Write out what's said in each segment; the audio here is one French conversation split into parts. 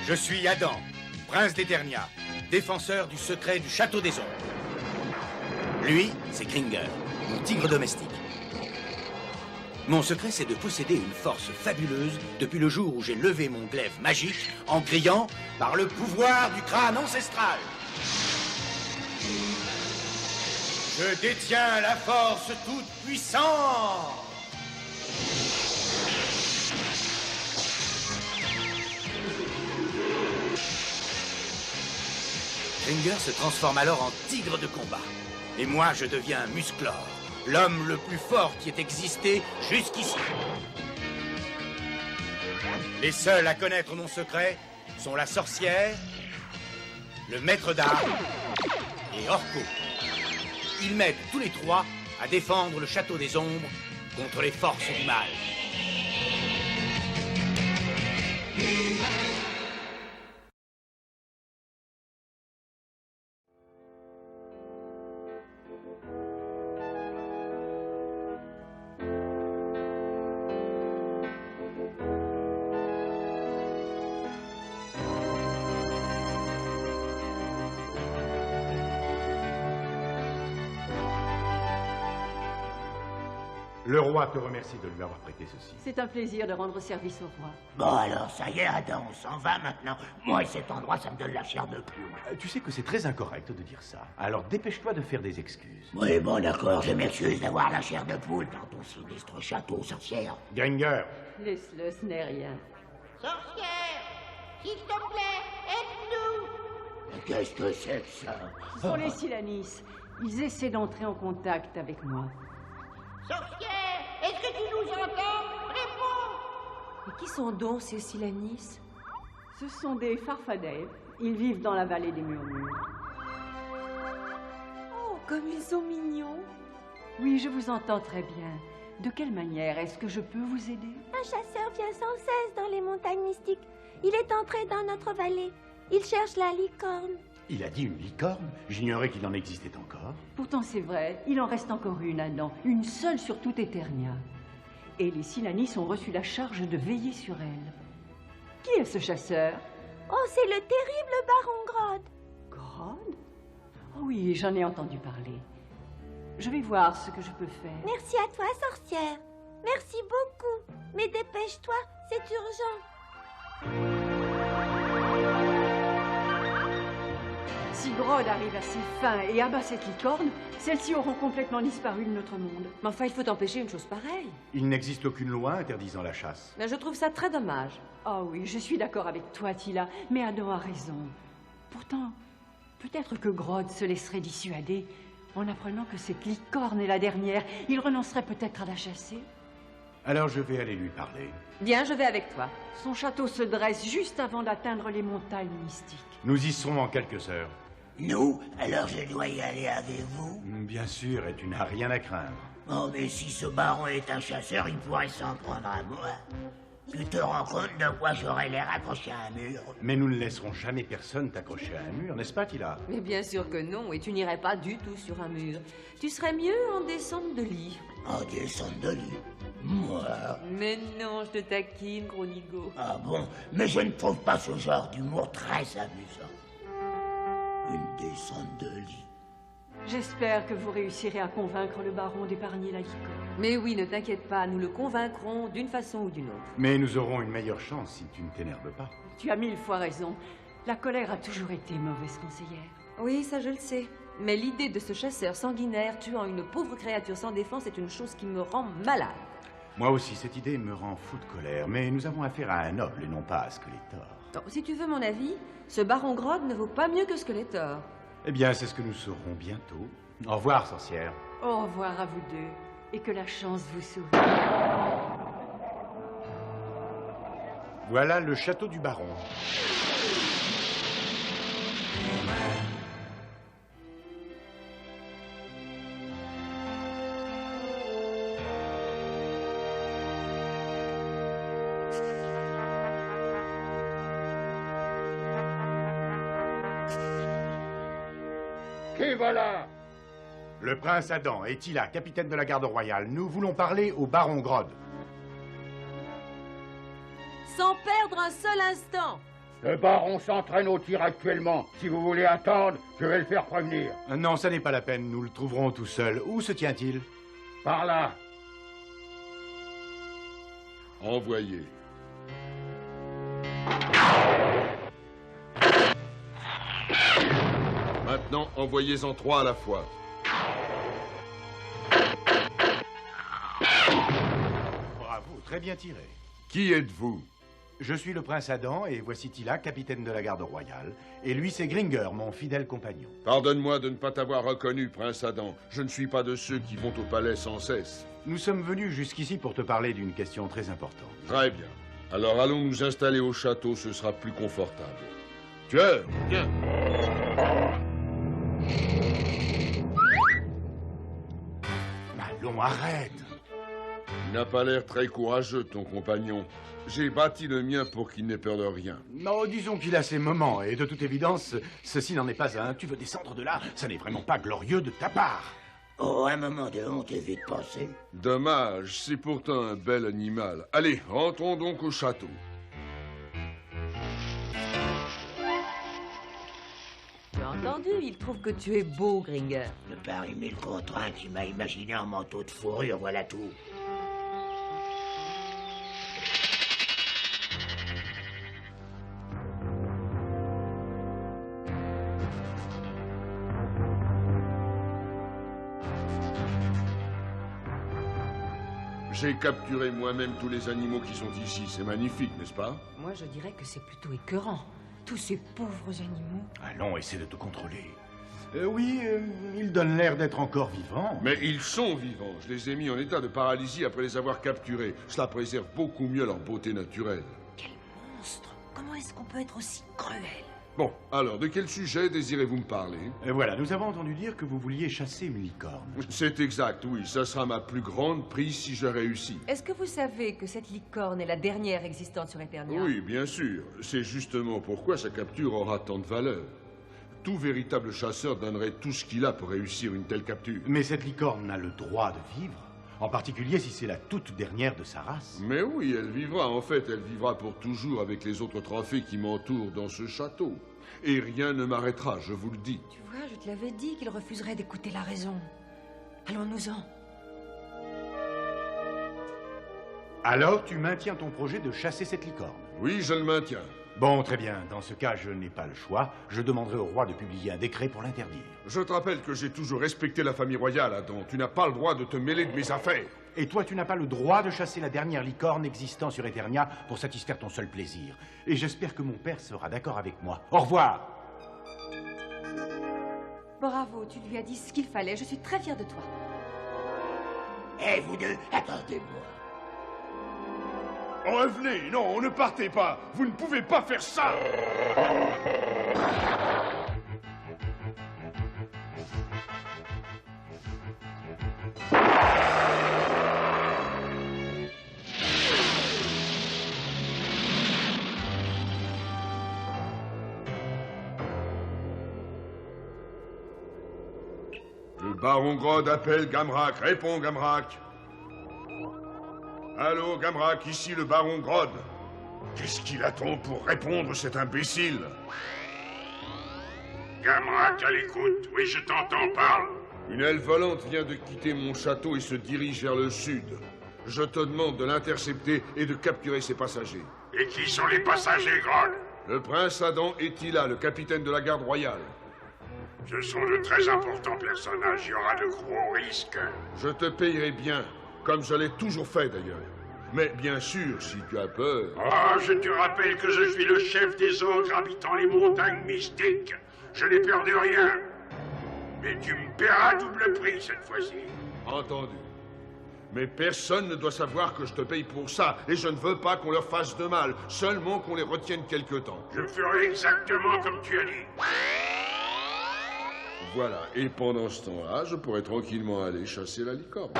Je suis Adam, prince d'Eternia, défenseur du secret du château des ombres. Lui, c'est Kringer, mon tigre domestique. Mon secret, c'est de posséder une force fabuleuse depuis le jour où j'ai levé mon glaive magique en criant « Par le pouvoir du crâne ancestral !» Je détiens la force toute puissante. Kringer se transforme alors en tigre de combat. Et moi, je deviens Musclor, l'homme le plus fort qui ait existé jusqu'ici. Les seuls à connaître mon secret sont la sorcière, le maître d'armes et Orko. Ils m'aident tous les trois à défendre le château des ombres contre les forces du mal. Le roi te remercie de lui avoir prêté ceci. C'est un plaisir de rendre service au roi. Bon alors, ça y est, Adam, on s'en va maintenant. Moi et cet endroit, ça me donne la chair de poule. Tu sais que c'est très incorrect de dire ça. Alors dépêche-toi de faire des excuses. Oui, bon d'accord, je m'excuse d'avoir la chair de poule dans ton sinistre château, sorcière. Gringer. Laisse-le, ce n'est rien. Sorcière, s'il te plaît, aide-nous. Mais qu'est-ce que c'est que ça? Ce sont les Silanis. Ils essaient d'entrer en contact avec moi. Sorcière, est-ce que tu nous entends? Réponds. Mais qui sont donc ces Silanis? Ce sont des farfadets. Ils vivent dans la vallée des murmures. Oh, comme ils sont mignons. Oui, je vous entends très bien. De quelle manière est-ce que je peux vous aider? Un chasseur vient sans cesse dans les montagnes mystiques. Il est entré dans notre vallée. Il cherche la licorne. Il a dit une licorne? J'ignorais qu'il en existait encore. Pourtant, c'est vrai. Il en reste encore une, Adam. Une seule sur toute Eternia. Et les Silanis ont reçu la charge de veiller sur elle. Qui est ce chasseur? Oh, c'est le terrible baron Grodd. Grodd? Oh oui, j'en ai entendu parler. Je vais voir ce que je peux faire. Merci à toi, sorcière. Merci beaucoup. Mais dépêche-toi, c'est urgent. Si Grodd arrive à ses fins et abat cette licorne, celles-ci auront complètement disparu de notre monde. Mais enfin, il faut empêcher une chose pareille. Il n'existe aucune loi interdisant la chasse. Mais je trouve ça très dommage. Ah oui, je suis d'accord avec toi, Tila, mais Adam a raison. Pourtant, peut-être que Grodd se laisserait dissuader. En apprenant que cette licorne est la dernière, il renoncerait peut-être à la chasser. Alors je vais aller lui parler. Bien, je vais avec toi. Son château se dresse juste avant d'atteindre les montagnes mystiques. Nous y serons en quelques heures. Nous? Alors je dois y aller avec vous? Bien sûr, et tu n'as rien à craindre. Oh, mais si ce baron est un chasseur, il pourrait s'en prendre à moi. Tu te rends compte de quoi j'aurais l'air accroché à un mur? Mais nous ne laisserons jamais personne t'accrocher à un mur, n'est-ce pas, Tila? Mais bien sûr que non, et tu n'irais pas du tout sur un mur. Tu serais mieux en descente de lit. En descente de lit? Moi? Mais non, je te taquine, gros nigo. Ah bon? Mais je ne trouve pas ce genre d'humour très amusant. Une descente de lit. J'espère que vous réussirez à convaincre le baron d'épargner la licorne. Mais oui, ne t'inquiète pas, nous le convaincrons d'une façon ou d'une autre. Mais nous aurons une meilleure chance si tu ne t'énerves pas. Tu as 1000 fois raison. La colère a toujours été mauvaise conseillère. Oui, ça je le sais. Mais l'idée de ce chasseur sanguinaire tuant une pauvre créature sans défense est une chose qui me rend malade. Moi aussi, cette idée me rend fou de colère, mais nous avons affaire à un noble et non pas à Skeletor. Donc, si tu veux mon avis, ce baron Grodd ne vaut pas mieux que Skeletor. Eh bien, c'est ce que nous saurons bientôt. Au revoir, sorcière. Au revoir à vous deux, et que la chance vous sourie. Voilà le château du baron. Qui voilà? Le prince Adam et Tila, capitaine de la garde royale. Nous voulons parler au baron Grodd. Sans perdre un seul instant, Le baron s'entraîne au tir actuellement. Si vous voulez attendre, je vais le faire prévenir. Non, ça n'est pas la peine, nous le trouverons tout seul. Où se tient-il? Par là. Envoyez. Maintenant, envoyez-en 3 à la fois. Bravo, très bien tiré. Qui êtes-vous? Je suis le prince Adam et voici Tila, capitaine de la garde royale. Et lui, c'est Gringer, mon fidèle compagnon. Pardonne-moi de ne pas t'avoir reconnu, prince Adam. Je ne suis pas de ceux qui vont au palais sans cesse. Nous sommes venus jusqu'ici pour te parler d'une question très importante. Très bien. Alors allons nous installer au château, ce sera plus confortable. Tueur, viens. Allons, arrête! Il n'a pas l'air très courageux, ton compagnon. J'ai bâti le mien pour qu'il n'ait peur de rien. Non, disons qu'il a ses moments, et de toute évidence, ceci n'en est pas un. Tu veux descendre de là? Ça n'est vraiment pas glorieux de ta part. Oh, un moment de honte est vite passé. Dommage, c'est pourtant un bel animal. Allez, rentrons donc au château. Tu as entendu? Il trouve que tu es beau, Gringer. Le pari 1000 contre 1 qui m'a imaginé un manteau de fourrure, voilà tout. J'ai capturé moi-même tous les animaux qui sont ici. C'est magnifique, n'est-ce pas? Moi, je dirais que c'est plutôt écœurant. Tous ces pauvres animaux. Allons, essaie de te contrôler. Oui, ils donnent l'air d'être encore vivants. Mais ils sont vivants. Je les ai mis en état de paralysie après les avoir capturés. Cela préserve beaucoup mieux leur beauté naturelle. Quel monstre! Comment est-ce qu'on peut être aussi cruel? Bon, alors, de quel sujet désirez-vous me parler? Voilà, nous avons entendu dire que vous vouliez chasser une licorne. C'est exact, oui. Ça sera ma plus grande prise si je réussis. Est-ce que vous savez que cette licorne est la dernière existante sur Eternia? Oui, bien sûr. C'est justement pourquoi sa capture aura tant de valeur. Tout véritable chasseur donnerait tout ce qu'il a pour réussir une telle capture. Mais cette licorne a le droit de vivre, en particulier si c'est la toute dernière de sa race. Mais oui, elle vivra. En fait, elle vivra pour toujours avec les autres trophées qui m'entourent dans ce château. Et rien ne m'arrêtera, je vous le dis. Tu vois, je te l'avais dit qu'il refuserait d'écouter la raison. Allons-nous-en. Alors, tu maintiens ton projet de chasser cette licorne? Oui, je le maintiens. Bon, très bien. Dans ce cas, je n'ai pas le choix. Je demanderai au roi de publier un décret pour l'interdire. Je te rappelle que j'ai toujours respecté la famille royale, Adam. Tu n'as pas le droit de te mêler de mes affaires. Et toi, tu n'as pas le droit de chasser la dernière licorne existant sur Eternia pour satisfaire ton seul plaisir. Et j'espère que mon père sera d'accord avec moi. Au revoir! Bravo, tu lui as dit ce qu'il fallait. Je suis très fière de toi. Eh, vous deux, attendez-moi. Revenez, non, ne partez pas. Vous ne pouvez pas faire ça. Le baron Grodd appelle Gamrak. Réponds, Gamrak. Allô, Gamrak, ici le baron Grodd. Qu'est-ce qu'il attend pour répondre, cet imbécile? Gamrak, à l'écoute. Oui, je t'entends, parle. Une aile volante vient de quitter mon château et se dirige vers le sud. Je te demande de l'intercepter et de capturer ses passagers. Et qui sont les passagers, Grodd? Le prince Adam et Tila, le capitaine de la garde royale. Ce sont de très importants personnages. Il y aura de gros risques. Je te payerai bien, comme je l'ai toujours fait d'ailleurs. Mais bien sûr, si tu as peur... Oh, je te rappelle que je suis le chef des ogres habitant les montagnes mystiques. Je n'ai peur de rien. Mais tu me paieras double prix cette fois-ci. Entendu. Mais personne ne doit savoir que je te paye pour ça, et je ne veux pas qu'on leur fasse de mal, seulement qu'on les retienne quelque temps. Je ferai exactement comme tu as dit. Voilà, et pendant ce temps-là, je pourrais tranquillement aller chasser la licorne.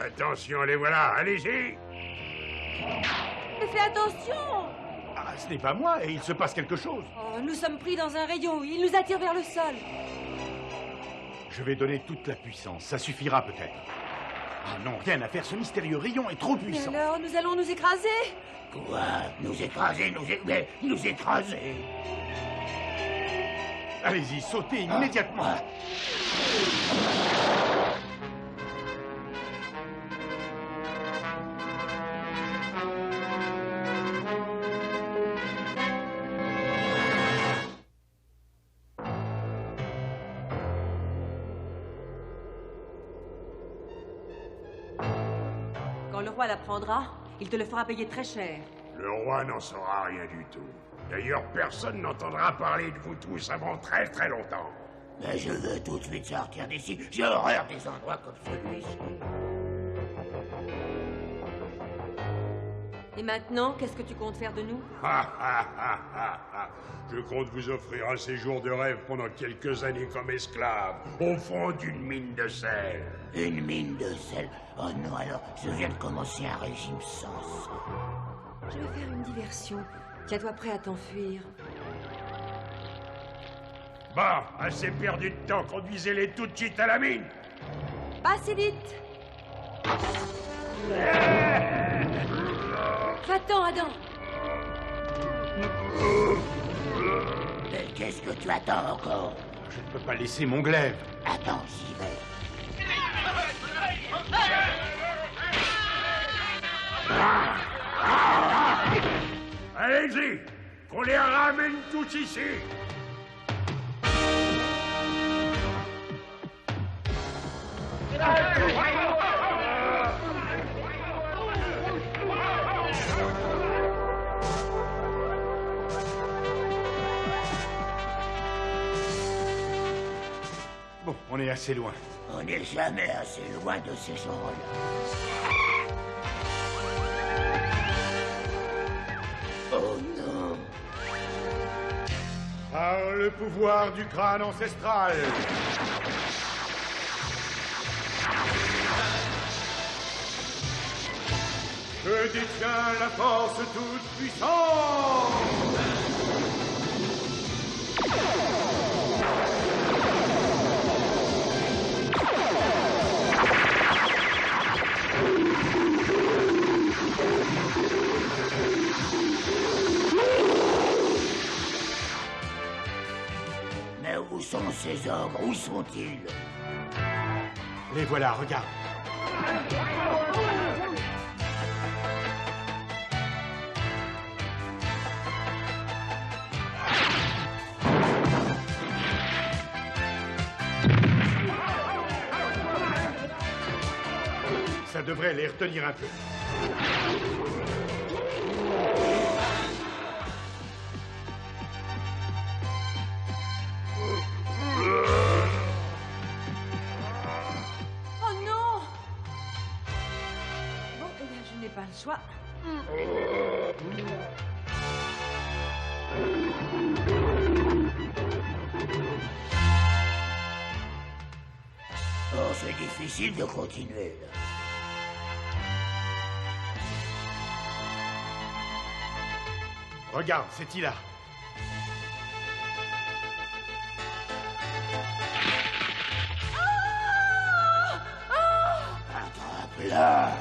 Attention, les voilà, allez-y. Mais fais attention! Ah, ce n'est pas moi, et il se passe quelque chose. Oh, nous sommes pris dans un rayon. Il nous attire vers le sol. Je vais donner toute la puissance. Ça suffira peut-être. Ah non, rien à faire. Ce mystérieux rayon est trop puissant. Mais alors, nous allons nous écraser? Quoi? Nous écraser, mais nous écraser. Allez-y, sautez immédiatement. Quand le roi l'apprendra, il te le fera payer très cher. Le roi n'en saura rien du tout. D'ailleurs, personne n'entendra parler de vous tous avant très très longtemps. Mais je veux tout de suite sortir d'ici. J'ai horreur des endroits comme celui-ci. Et maintenant, qu'est-ce que tu comptes faire de nous? Je compte vous offrir un séjour de rêve pendant quelques années comme esclave, au fond d'une mine de sel. Une mine de sel? Oh non, alors, je viens de commencer un régime sans sang. Je vais faire une diversion. Tiens-toi prêt à t'enfuir. Bah, assez perdu de temps, conduisez-les tout de suite à la mine. Pas si vite. Va-t'en, Adam. Mais qu'est-ce que tu attends encore? Je ne peux pas laisser mon glaive. Attends, j'y vais. Allez-y, qu'on les ramène tous ici. Bon, on est assez loin. On n'est jamais assez loin de ces gens-là. Oh non! Par le pouvoir du crâne ancestral. Je détiens la force toute puissante. Mais où sont ces ogres? Où sont-ils? Les voilà, regarde. Ça devrait les retenir un peu. Oh non! Bon, eh bien, je n'ai pas le choix. Oh, c'est difficile de continuer, là. Regarde, c'est Tila. Attrape-la!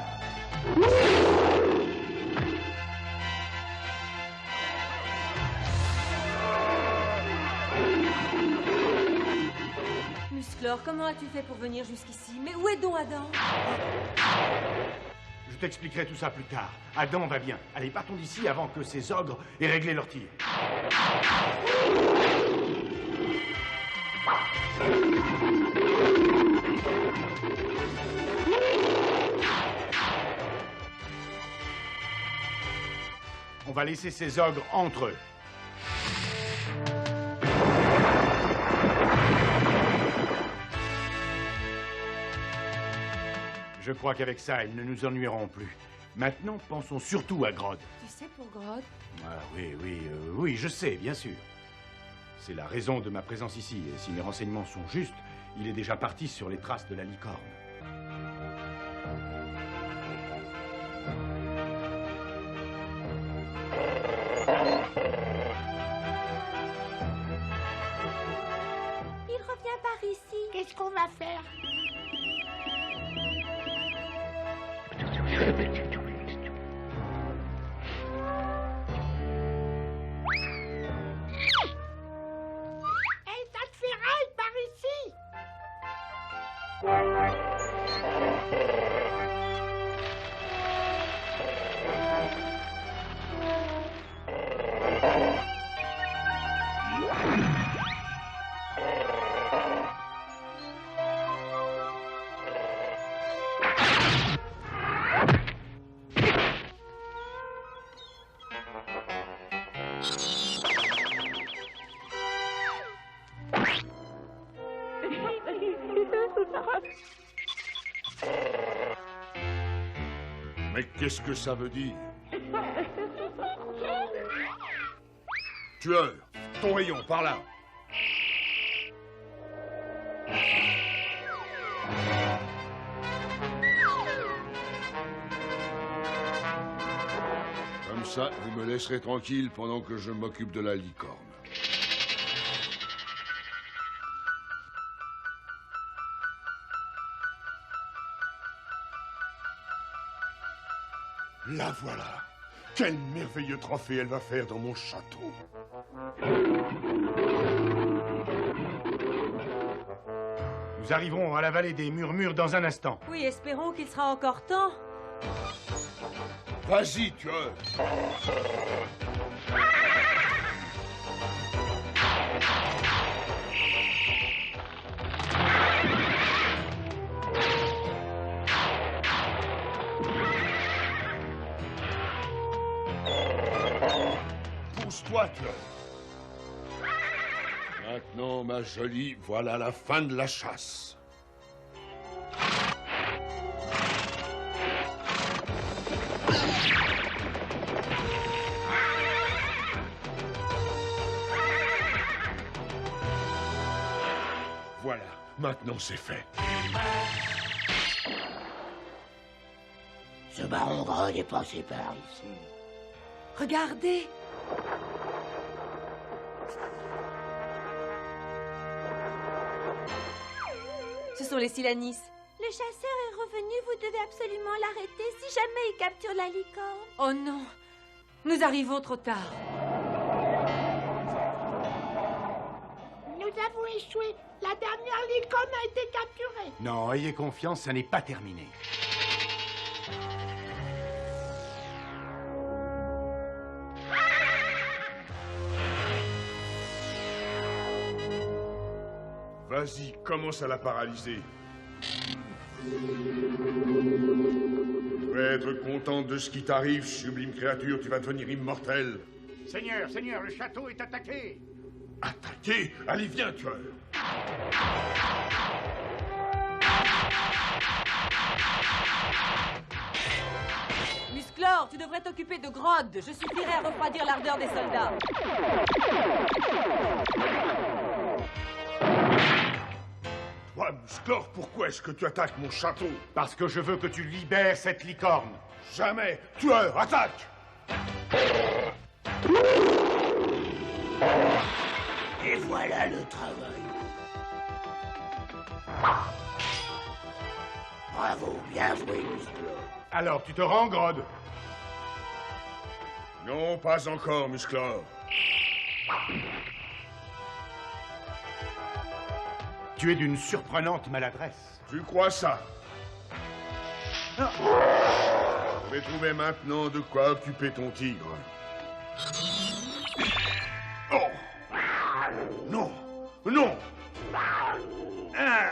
Musclor, comment as-tu fait pour venir jusqu'ici? Mais où est donc Adam? Je t'expliquerai tout ça plus tard. Adam va bien. Allez, partons d'ici avant que ces ogres aient réglé leur tir. On va laisser ces ogres entre eux. Je crois qu'avec ça, ils ne nous ennuieront plus. Maintenant, pensons surtout à Grodd. Tu sais pour Grodd? Ah, oui, je sais, bien sûr. C'est la raison de ma présence ici. Et si mes renseignements sont justes, il est déjà parti sur les traces de la licorne. Il revient par ici. Qu'est-ce qu'est-ce qu'on va faire? Hey, ça te ferraille par ici! Mais qu'est-ce que ça veut dire? Tueur, ton rayon, par là. Comme ça, vous me laisserez tranquille pendant que je m'occupe de la licorne. La voilà. Quel merveilleux trophée elle va faire dans mon château. Nous arriverons à la vallée des murmures dans un instant. Oui, espérons qu'il sera encore temps. Vas-y, tueur. Pousse-toi, tueur. Maintenant, ma jolie, voilà la fin de la chasse. Voilà, maintenant c'est fait. Ce baron Grodd est passé par ici. Regardez! Ce sont les Silanis. Le chasseur est revenu, vous devez absolument l'arrêter si jamais il capture la licorne. Oh non! Nous arrivons trop tard. Nous avons échoué. La dernière licorne a été capturée. Non, ayez confiance, ça n'est pas terminé. Vas-y, commence à la paralyser. Tu vas être contente de ce qui t'arrive, sublime créature, tu vas devenir immortelle. Seigneur, Seigneur, le château est attaqué. Attaqué? Allez, viens, tueur. Musclor, tu devrais t'occuper de Grodd. Je suffirai à refroidir l'ardeur des soldats. Toi, Musclor, pourquoi est-ce que tu attaques mon château? Parce que je veux que tu libères cette licorne. Jamais! Tueur, attaque! Et voilà le travail. Bravo, bien joué, Musclor. Alors, tu te rends, Grodd? Non, pas encore, Musclor. Tu es d'une surprenante maladresse. Tu crois ça? Je vais trouver maintenant de quoi occuper ton tigre. Oh! Non! Non! 1,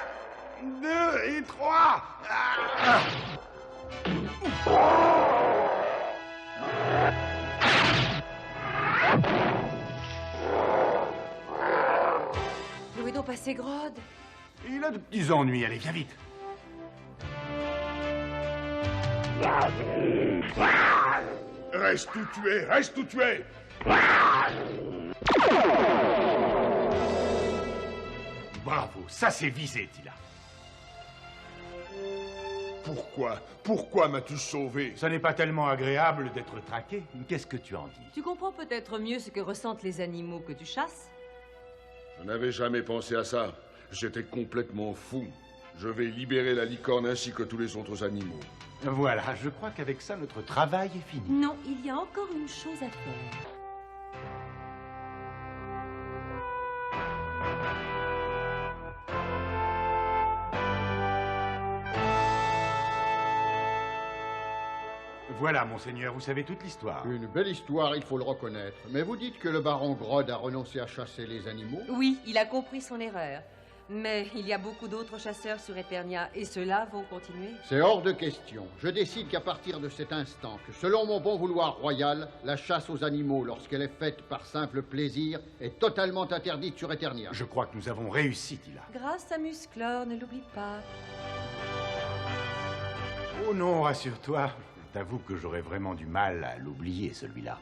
2 et 3. Où est donc passé Grodd? Il a de petits ennuis, allez, viens vite. Reste où tu es! Reste où tu es! Bravo, ça c'est visé, Tila. Pourquoi? Pourquoi m'as-tu sauvé? Ce n'est pas tellement agréable d'être traqué. Qu'est-ce que tu en dis? Tu comprends peut-être mieux ce que ressentent les animaux que tu chasses? Je n'avais jamais pensé à ça. J'étais complètement fou. Je vais libérer la licorne ainsi que tous les autres animaux. Voilà, je crois qu'avec ça, notre travail est fini. Non, il y a encore une chose à faire. Voilà, monseigneur, vous savez toute l'histoire. Une belle histoire, il faut le reconnaître. Mais vous dites que le baron Grodd a renoncé à chasser les animaux? Oui, il a compris son erreur. Mais il y a beaucoup d'autres chasseurs sur Eternia, et ceux-là vont continuer. C'est hors de question. Je décide qu'à partir de cet instant, que selon mon bon vouloir royal, la chasse aux animaux, lorsqu'elle est faite par simple plaisir, est totalement interdite sur Eternia. Je crois que nous avons réussi, Tila. Grâce à Musclor, ne l'oublie pas. Oh non, rassure-toi. T'avoue que j'aurais vraiment du mal à l'oublier, celui-là.